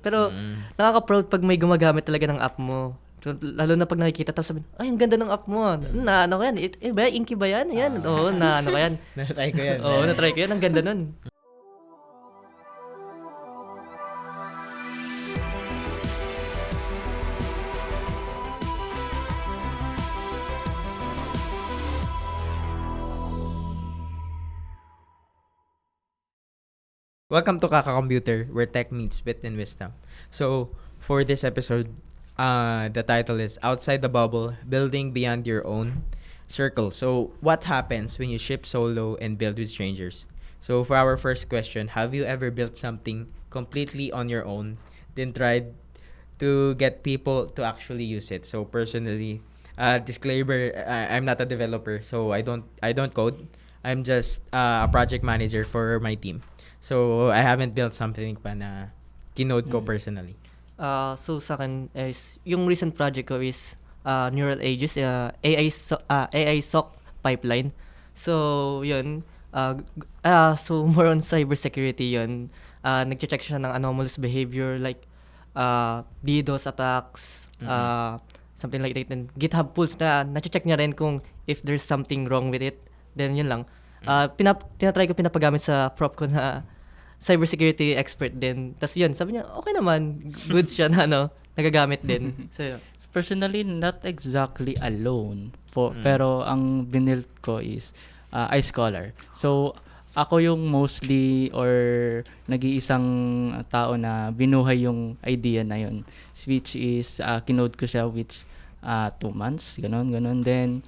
Pero nakaka-proud pag may gumagamit talaga ng app mo. So, lalo na pag nakikita tapos sabihin, ay, ang ganda ng app mo. Na ano ko yan? Ba, Inky ba yan? Yan. Oo, na ano ko yan. Na-try ko yan. Oo, na-try ko yan. Ang ganda nun. Welcome to Kaka Computer, where tech meets wit and wisdom. So, for this episode, the title is Outside the Bubble, Building Beyond Your Own Circle. So, what happens when you ship solo and build with strangers? So, for our first question, have you ever built something completely on your own, then tried to get people to actually use it? So, personally, disclaimer, I'm not a developer, so I don't code. I'm just a project manager for my team. So, I haven't built something pa na kinode ko personally. So sa akin is yung recent project ko is Neural Ages, AI SOC pipeline. So yun, so more on cybersecurity yun. Nagche-check siya ng anomalous behavior like DDoS attacks, something like that. And GitHub pulls na nache-check niya rin kung if there's something wrong with it. Then yun lang. Tinatry ko pinapagamit sa prop ko na cybersecurity expert din. Tapos yun, sabi niya, okay naman, good siya na nagagamit din. So yun. Personally, not exactly alone. Pero ang binilt ko is iScholar. So, ako yung mostly or nag-iisang tao na binuhay yung idea na yun. Which is, kinode ko siya which 2 months, ganun. Then,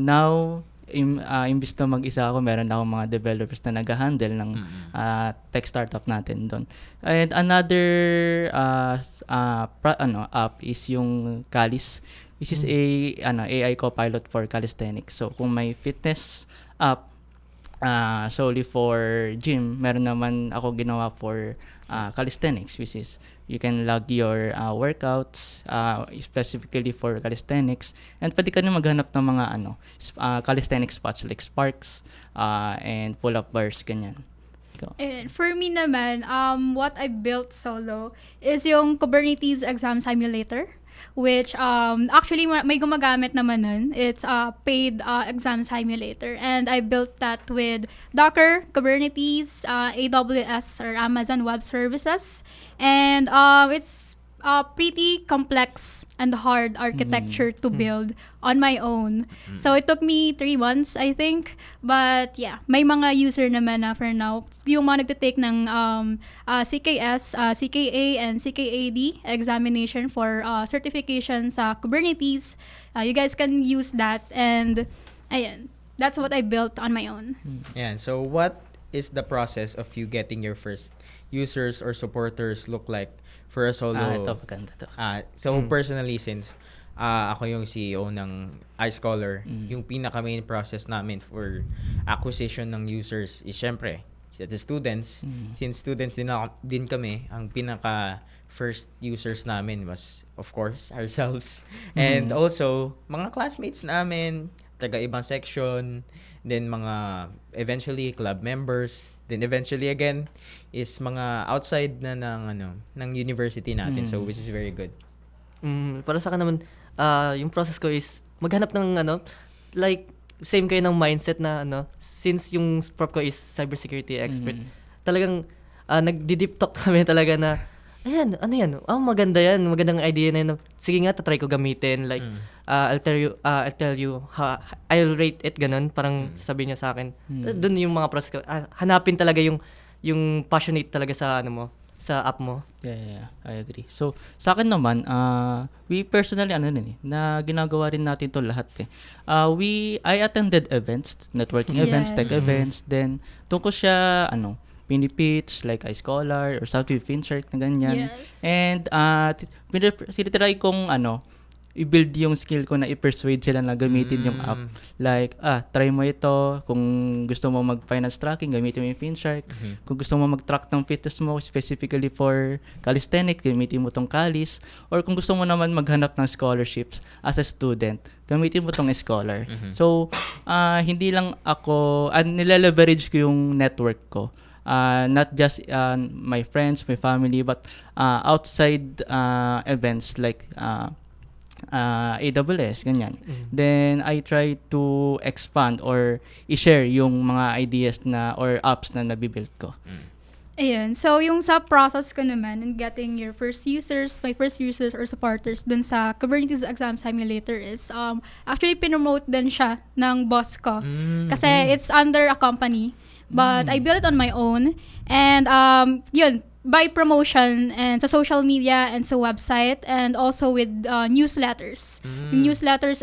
now, imbis na mag-isa ako, meron akong mga developers na nag-handle ng tech startup natin doon. And another app is yung Calis, which is AI copilot for calisthenics. So kung may fitness app solely for gym, meron naman ako ginawa for calisthenics, which is you can log your workouts specifically for calisthenics, and pwede ka na maghanap ng mga calisthenics spots like Sparks and pull-up bars, ganyan. And for me naman, what I built solo is yung Kubernetes exam simulator, which actually may gumagamit naman nun. It's a paid exam simulator, and I built that with Docker, Kubernetes, AWS or Amazon Web Services, and it's pretty complex and hard architecture to build on my own. So it took me 3 months, I think. But yeah, may mga user naman na for now. Yung mga nagtitake ng CKS, CKA, and CKAD examination for certification sa Kubernetes. You guys can use that. And ayan, that's what I built on my own. Yeah, so what is the process of you getting your first users or supporters look like for a solo? Ito, maganda to. So personally, since ako yung CEO ng iScholar, yung pinaka-main process namin for acquisition ng users is syempre the students. Since students din kami, ang pinaka-first users namin was of course ourselves. And also, mga classmates namin, taga-ibang section, then mga eventually club members, then eventually again is mga outside na ng university natin, so which is very good. Para sa akin naman, yung process ko is maghanap ng like same kayo ng mindset na since yung prop ko is cybersecurity expert, talagang nagdi-deep talk kami talaga na ayan, ano yan? Maganda yan. Magandang idea na yan. Sige nga, tatry ko gamitin. Like, I'll tell you I'll rate it, ganun. Parang sasabihin niya sa akin. Doon yung mga process ko. Hanapin talaga yung passionate talaga sa sa app mo. Yeah, I agree. So, sa akin naman, we personally, na ginagawa rin natin to lahat eh. I attended events, networking events, tech events, then doon ko siya, pinipitch, like iScholar or Southview FinShark na ganyan. Yes. And, tinitry kong, i-build yung skill ko na i-persuade sila na gamitin yung app. Like, try mo ito. Kung gusto mo mag-finance tracking, gamitin mo yung FinShark. Kung gusto mo mag-track ng fitness mo specifically for calisthenics, gamitin mo tong Calis. Or kung gusto mo naman maghanap ng scholarships as a student, gamitin mo tong Scholar. So, hindi lang ako, nileleverage ko yung network ko not just my friends, my family, but outside events like AWS, ganyan. Then I try to expand or i-share yung mga ideas na or apps na nabibuild ko. Ayun. So, yung sa process ko naman in getting your first users, my first users or supporters dun sa Kubernetes Exam Simulator is actually pinromote din siya ng boss ko. Kasi it's under a company. But I built it on my own. And yun, by promotion and sa social media and sa website and also with newsletters. Yung newsletters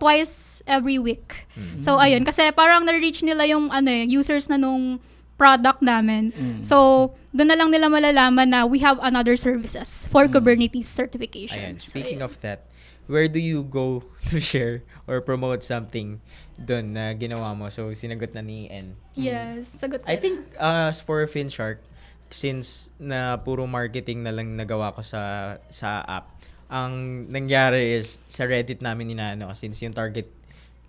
twice every week. So, ayun. Kasi parang na-reach nila yung users na nung product namin. So, doon na lang nila malalaman na we have another services for Kubernetes certification. Ayan, So, speaking of that, where do you go to share or promote something doon na ginawa mo? So, sinagot na ni N. yes, sagot I ko. think for FinShark, since na puro marketing na lang nagawa ko sa app, ang nangyari is sa Reddit namin since yung target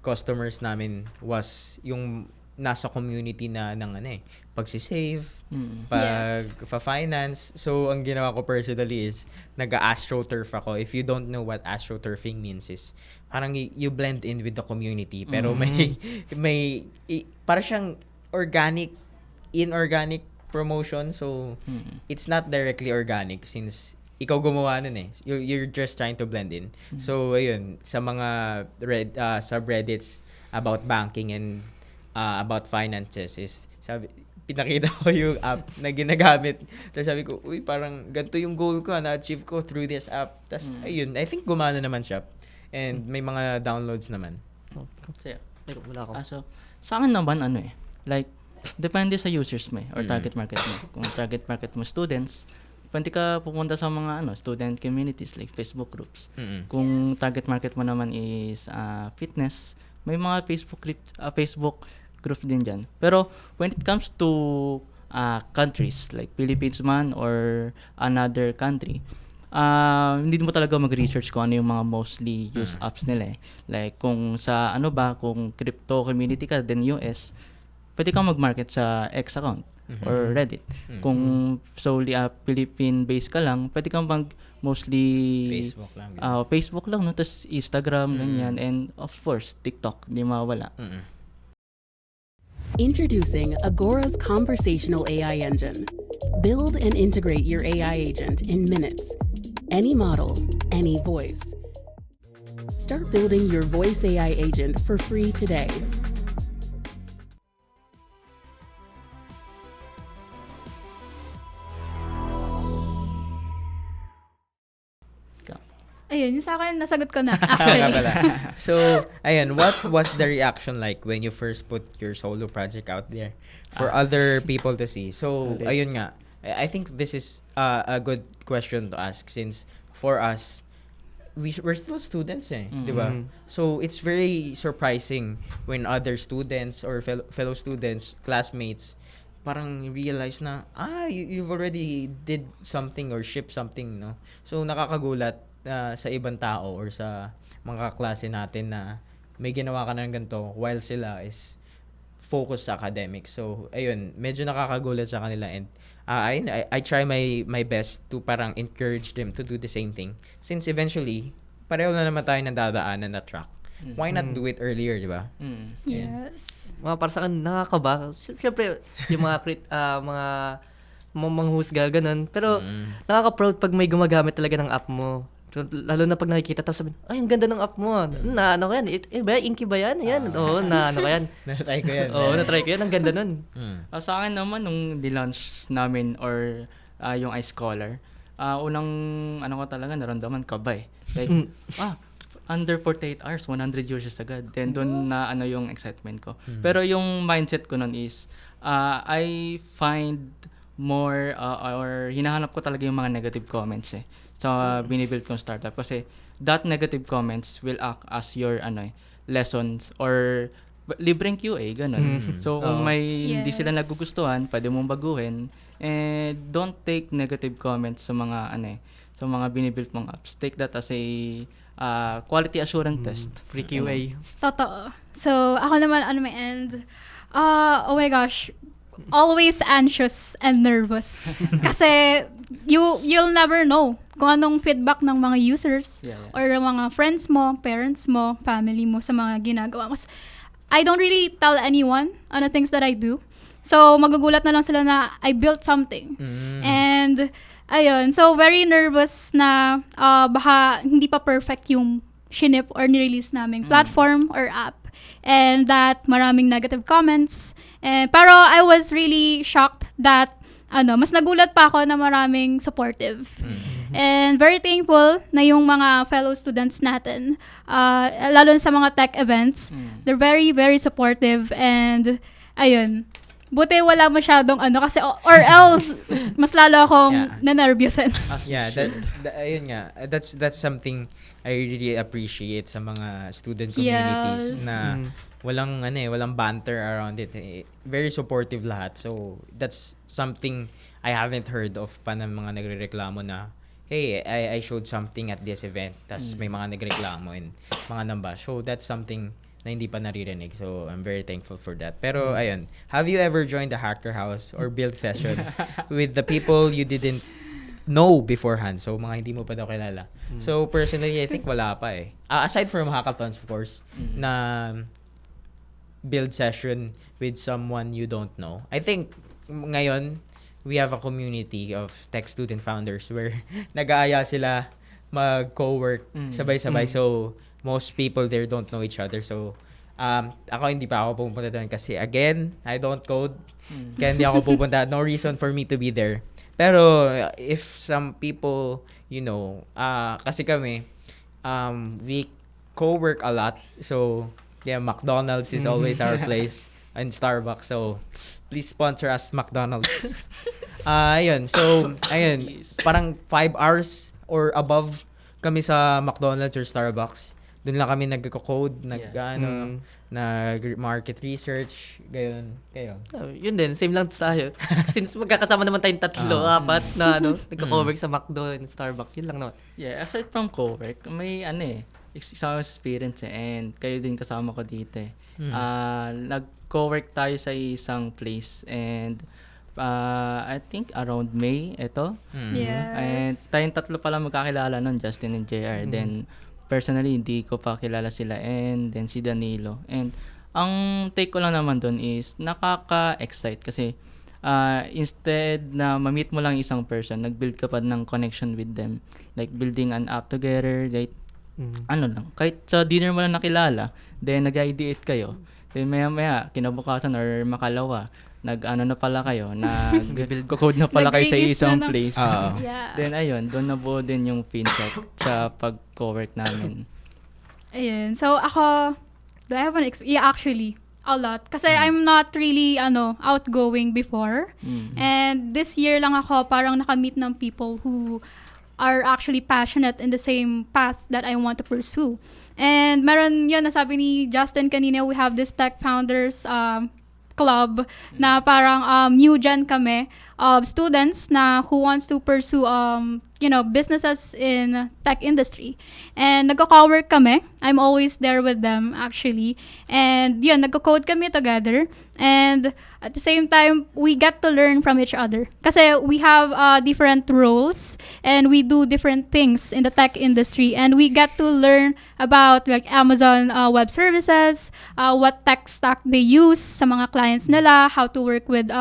customers namin was yung nasa community na ng pagsisave, finance. So, ang ginawa ko personally is nag-astroturf ako. If you don't know what astroturfing means is parang you blend in with the community. Pero may para siyang inorganic promotion. So, it's not directly organic since ikaw gumawa nun You're just trying to blend in. So, ayun, sa mga subreddits about banking and about finances is pinakita ko yung app na ginagamit. Tapos sabi ko, uy, parang ganito yung goal ko, na-achieve ko through this app. Tapos, ayun, I think gumana naman siya. And may mga downloads naman. So, Wala ako. so sa akin naman, like, depende sa users mo or target market mo. Kung target market mo students, pwede ka pupunta sa mga student communities like Facebook groups. Kung target market mo naman is fitness, may mga Facebook group din dyan. Pero when it comes to countries like Philippines man or another country, hindi mo talaga mag-research kung ano yung mga mostly used apps nila Like kung sa kung crypto community ka, then US, pwede kang mag-market sa X account or Reddit. Kung solely Philippine-based ka lang, pwede kang mostly Facebook lang, no? Tapos Instagram, ganyan. And of course, TikTok, di mawala. Introducing Agora's conversational AI engine. Build and integrate your AI agent in minutes. Any model, any voice. Start building your voice AI agent for free today. Ayun, yung sa akin, nasagot ko na. Nga Actually. pala. So, ayun, what was the reaction like when you first put your solo project out there for other people to see? So, ayun nga. I think this is a good question to ask since for us, we're still students di ba? So, it's very surprising when other students or fellow students, classmates, parang realize na, you've already did something or shipped something, no? So, nakakagulat sa ibang tao or sa mga klase natin na may ginawa ka ng ganito while sila is focused sa academics. So, ayun, medyo nakakagulat sa kanila and I try my best to parang encourage them to do the same thing. Since eventually, pareho na naman tayo nadadaanan na track. Why not do it earlier, di ba? Yes. Para sa akin, nakakaba. Siyempre, yung mga manghusga, ganun. Pero, nakaka-proud pag may gumagamit talaga ng app mo. Lalo na pag nakikita, tapos sabihin, ay, ang ganda ng app mo. Na ano ko yan? Inky ba yan? Yan. Oo, na ano ko yan. Na-try ko yan. Oo, na-try ko yan. Ang ganda nun. Sa akin naman, nung di-launch namin or yung iScholar, unang ko talaga naramdaman kabay. Like, under 48 hours, 100 users agad. Then doon na yung excitement ko. Pero yung mindset ko nun is, I find more or hinahanap ko talaga yung mga negative comments sa binibuild kong startup kasi that negative comments will act as your lessons or libreng QA ganun. So kung may hindi sila nagugustuhan, pwede mong baguhin and don't take negative comments sa mga sa mga binibuild mong apps. Take that as a quality assurance test. Free QA. Totoo. So, ako naman on my end, oh my gosh, always anxious and nervous. Kasi you'll never know kung anong feedback ng mga users Yeah, yeah. or ng mga friends mo, parents mo, family mo sa mga ginagawa mo. I don't really tell anyone on the things that I do. So, magugulat na lang sila na I built something. And, ayun. So, very nervous na baka hindi pa perfect yung shinip or nirelease naming platform or app. And that maraming negative comments. Pero I was really shocked that mas nagulat pa ako na maraming supportive. And very thankful na yung mga fellow students natin, lalo na sa mga tech events, they're very, very supportive. And, ayun, buti wala masyadong kasi, or else, mas lalo akong nanervyusan. Yeah, ayun nga. That's something I really appreciate sa mga student communities Yes. na walang banter around it. Very supportive lahat. So, that's something I haven't heard of pa ng mga nagrereklamo na, hey, I showed something at this event. Tas may mga nagreklamo and mga namba. So, that's something na hindi pa naririnig. So, I'm very thankful for that. Pero, ayun, have you ever joined the Hacker House or build session with the people you didn't know beforehand? So, mga hindi mo pa daw kilala. So, personally, I think wala pa eh. Aside from hackathons, of course, na build session with someone you don't know. I think, ngayon, we have a community of tech student founders where nag-aaya sila mag-co-work sabay-sabay. So, most people there don't know each other. So, ako hindi pa ako pupunta doon kasi again, I don't code. Kaya hindi ako pupunta. No reason for me to be there. Pero if some people, kasi kami, we co-work a lot. So, yeah, McDonald's is always our place and Starbucks. So, please sponsor us, McDonald's. Ayun. So, parang 5 hours or above kami sa McDonald's or Starbucks. Doon lang kami nagko-code, nag-market research, gayon. Kayo. Yun din, same lang tayo. Since magkakasama naman tayong tatlo, apat na nagko-cowork sa McDo and Starbucks, yun lang naman. Yeah, aside from co-work, may isang experience and kayo din kasama ko dito eh. Nag-co-work tayo sa isang place and I think around May, ito. Yes. And tayong tatlo pala magkakilala nun, Justin and JR. Then, personally, hindi ko pa kilala sila. And then, si Danilo. And, ang take ko lang naman dun is, nakaka-excite kasi instead na ma-meet mo lang isang person, nag-build ka pa ng connection with them. Like, building an app together, like, kahit sa dinner mo lang nakilala, then nag-ideate kayo. Then, maya-maya, kinabukasan or makalawa, na pala kayo, nag-code na pala kayo sa Nag-release isang na ng- place. Yeah. Then, ayun, doon nabuo din yung FinTech sa pag-co-work namin. Ayun. So, ako, do I have an yeah, actually, a lot. Kasi I'm not really, outgoing before. And this year lang ako parang nakamit ng people who are actually passionate in the same path that I want to pursue. And meron yun, nasabi ni Justin kanina, we have this tech founders club na parang new gen kami of students na who wants to pursue businesses in tech industry. And nagko-co-work kami. I'm always there with them actually. And yun, nagko-code kami together. And at the same time, we get to learn from each other. Kasi we have different roles and we do different things in the tech industry. And we get to learn about like Amazon Web Services, what tech stack they use sa mga clients nila, how to work with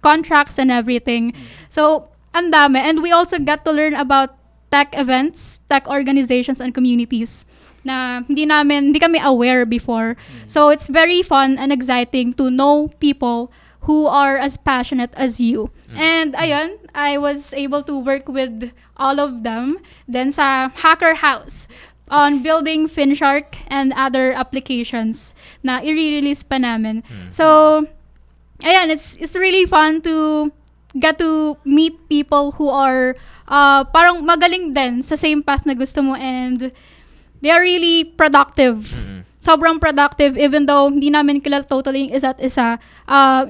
contracts and everything. So, ang dami. And we also get to learn about tech events, tech organizations, and communities na hindi kami aware before. So, it's very fun and exciting to know people who are as passionate as you. And, ayun, I was able to work with all of them. Then, sa Hacker House, on building FinShark and other applications na i-release pa namin. So, ayan, it's really fun to get to meet people who are parang magaling din sa same path na gusto mo and they are really productive. Sobrang productive even though hindi namin kilala totally yung isa't isa.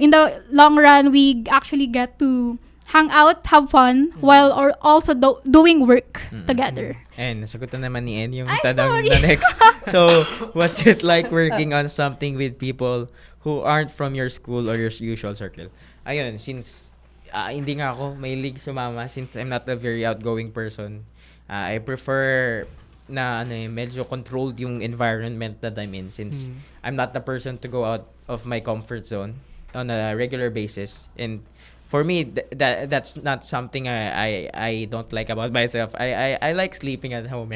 In the long run, we actually get to hang out, have fun, while or also doing work together. And nasagot na naman ni En yung Ay, tanong sorry. na next. So, what's it like working on something with people who aren't from your school or your usual circle? ayun, since hindi nga ako mahilig sumama, since I'm not a very outgoing person, I prefer na medyo controlled yung environment that I'm in, since I'm not the person to go out of my comfort zone on a regular basis. And for me, that's not something I don't like about myself. I like sleeping at home.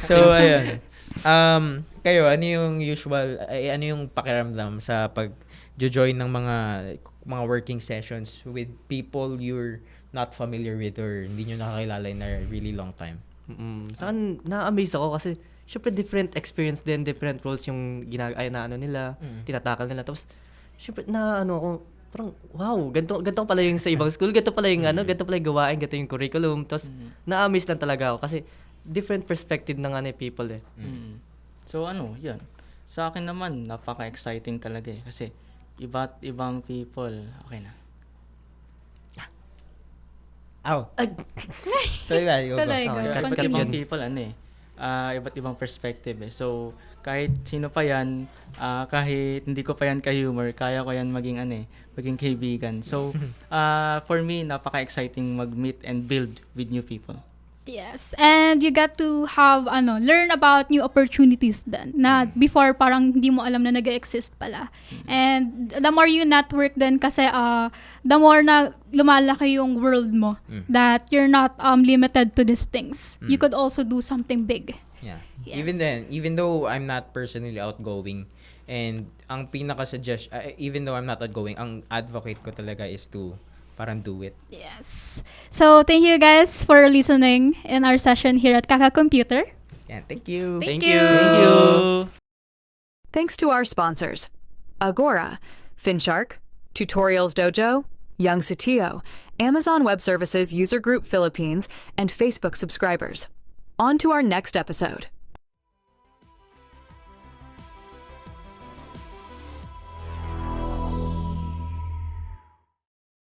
So ayun. Kayo, ano yung usual, ano yung pakiramdam sa pag-join ng mga working sessions with people you're not familiar with or hindi nyo nakakilala in a really long time? Saan na-amaze ako kasi syempre different experience din, different roles yung nila, tinatakal nila. Tapos syempre ako, parang wow, ganito pala yung sa ibang school, ganito pala yung ganito pala yung gawain, ganito yung curriculum. Tapos na-amaze lang talaga ako kasi different perspective ng people eh. So yun. Sa akin naman, napaka-exciting talaga eh. Kasi iba't ibang people, okay na. Tuloy ba? Tuloy, go. Iba't Continue. ibang people, iba't ibang perspective eh. So, kahit sino pa yan, kahit hindi ko pa yan ka-humor, kaya ko yan maging kaibigan. So, for me, napaka-exciting mag-meet and build with new people. Yes, and you got to have learn about new opportunities then na before parang hindi mo alam na nag-exist pala. And the more you network then kasi the more na lumalaki yung world mo that you're not limited to these things. You could also do something big. Yeah. Yes. Even though I'm not personally outgoing, and ang pinaka-suggest, even though I'm not outgoing, ang advocate ko talaga is to parang do it. Yes. So thank you guys for listening in our session here at Kaka Computer. Yeah, thank you. Thank you. Thank you! Thanks to our sponsors, Agora, Finshark, Tutorials Dojo, Young Satio, Amazon Web Services User Group Philippines, and Facebook subscribers. On to our next episode.